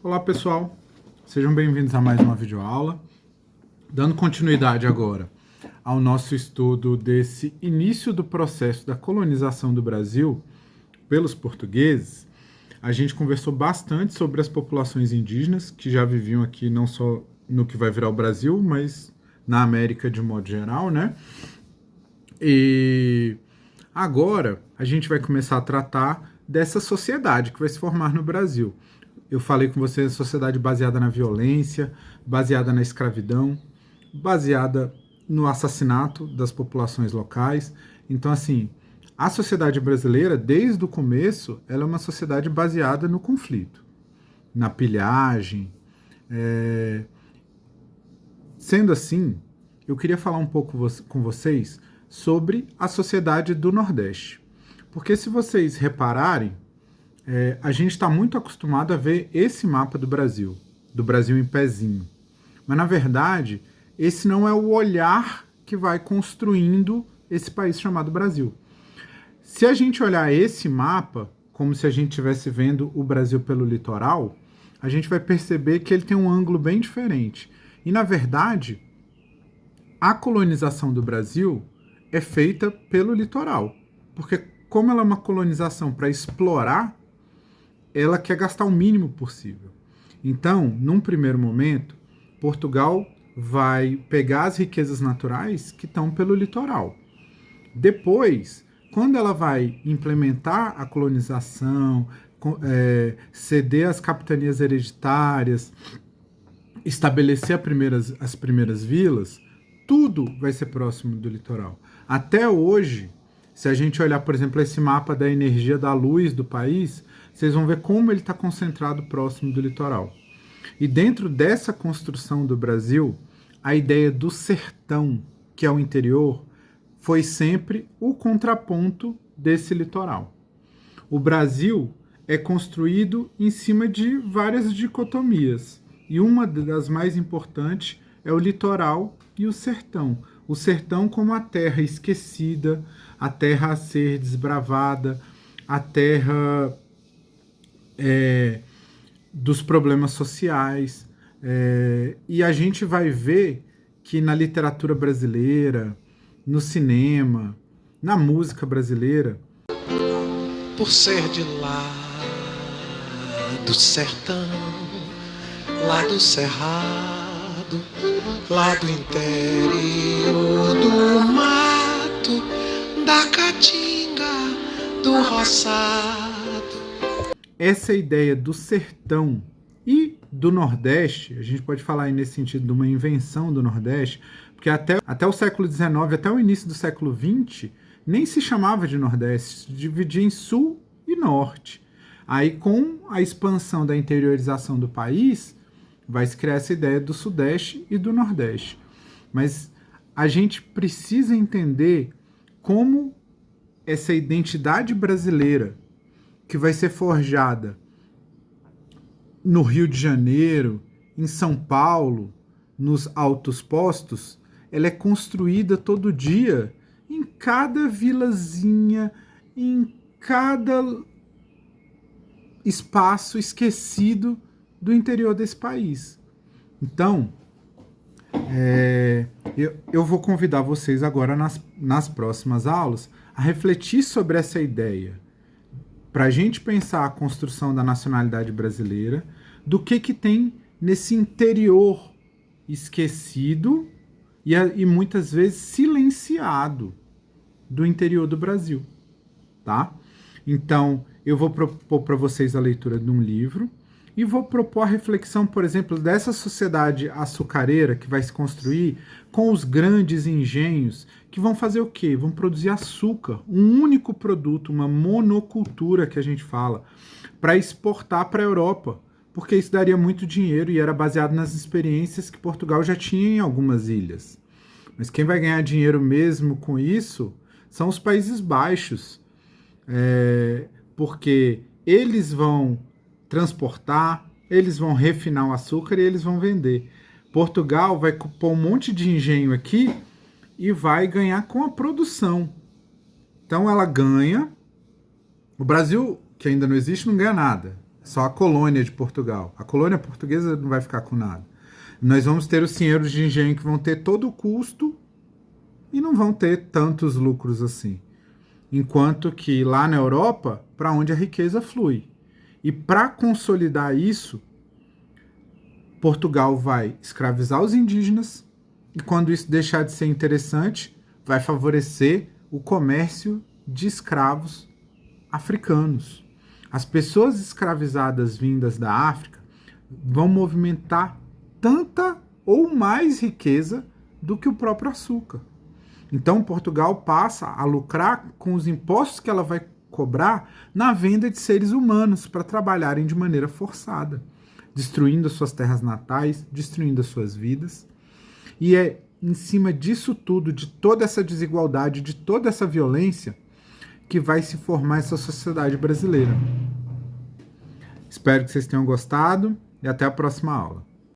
Olá pessoal, sejam bem-vindos a mais uma videoaula. Dando continuidade agora ao nosso estudo desse início do processo da colonização do Brasil pelos portugueses, a gente conversou bastante sobre as populações indígenas que já viviam aqui não só no que vai virar o Brasil, mas na América de modo geral, né? E agora a gente vai começar a tratar dessa sociedade que vai se formar no Brasil. Eu falei com vocês, sociedade baseada na violência, baseada na escravidão, baseada no assassinato das populações locais. Então, assim, a sociedade brasileira, desde o começo, ela é uma sociedade baseada no conflito, na pilhagem. Sendo assim, eu queria falar um pouco com vocês sobre a sociedade do Nordeste. Porque se vocês repararem, a gente está muito acostumado a ver esse mapa do Brasil em pezinho. Mas, na verdade, esse não é o olhar que vai construindo esse país chamado Brasil. Se a gente olhar esse mapa, como se a gente estivesse vendo o Brasil pelo litoral, a gente vai perceber que ele tem um ângulo bem diferente. E, na verdade, a colonização do Brasil é feita pelo litoral. Porque, como ela é uma colonização para explorar, ela quer gastar o mínimo possível. Então, num primeiro momento, Portugal vai pegar as riquezas naturais que estão pelo litoral. Depois, quando ela vai implementar a colonização, ceder as capitanias hereditárias, estabelecer as primeiras vilas, tudo vai ser próximo do litoral. Até hoje, se a gente olhar, por exemplo, esse mapa da energia da luz do país, vocês vão ver como ele está concentrado próximo do litoral. E dentro dessa construção do Brasil, a ideia do sertão, que é o interior, foi sempre o contraponto desse litoral. O Brasil é construído em cima de várias dicotomias, e uma das mais importantes é o litoral e o sertão. O sertão como a terra esquecida, a terra a ser desbravada, a terra dos problemas sociais. E a gente vai ver que na literatura brasileira, no cinema, na música brasileira, por ser de lá do sertão, lá do cerrado, lá do interior do mato, da caatinga, do roçado. Essa ideia do sertão e do Nordeste, a gente pode falar aí nesse sentido de uma invenção do Nordeste, porque até o século XIX, até o início do século XX, nem se chamava de Nordeste, se dividia em Sul e Norte. Aí, com a expansão da interiorização do país, vai se criar essa ideia do Sudeste e do Nordeste. Mas a gente precisa entender como essa identidade brasileira, que vai ser forjada no Rio de Janeiro, em São Paulo, nos altos postos, ela é construída todo dia em cada vilazinha, em cada espaço esquecido do interior desse país. Então, eu vou convidar vocês agora nas próximas aulas a refletir sobre essa ideia, para a gente pensar a construção da nacionalidade brasileira, do que tem nesse interior esquecido e muitas vezes silenciado do interior do Brasil, tá? Então, eu vou propor para vocês a leitura de um livro e vou propor a reflexão, por exemplo, dessa sociedade açucareira que vai se construir com os grandes engenhos que vão fazer o quê? Vão produzir açúcar, um único produto, uma monocultura que a gente fala, para exportar para a Europa, porque isso daria muito dinheiro e era baseado nas experiências que Portugal já tinha em algumas ilhas. Mas quem vai ganhar dinheiro mesmo com isso são os Países Baixos, porque eles vão transportar, eles vão refinar o açúcar e eles vão vender. Portugal vai pôr um monte de engenho aqui e vai ganhar com a produção. Então ela ganha. O Brasil, que ainda não existe, não ganha nada. só a colônia de Portugal. A colônia portuguesa não vai ficar com nada. Nós vamos ter os senhores de engenho que vão ter todo o custo e não vão ter tantos lucros assim. Enquanto que lá na Europa, para onde a riqueza flui. E para consolidar isso, Portugal vai escravizar os indígenas e quando isso deixar de ser interessante, vai favorecer o comércio de escravos africanos. As pessoas escravizadas vindas da África vão movimentar tanta ou mais riqueza do que o próprio açúcar. Então, Portugal passa a lucrar com os impostos que ela vai cobrar na venda de seres humanos para trabalharem de maneira forçada, destruindo as suas terras natais, destruindo as suas vidas. E é em cima disso tudo, de toda essa desigualdade, de toda essa violência, que vai se formar essa sociedade brasileira. Espero que vocês tenham gostado e até a próxima aula.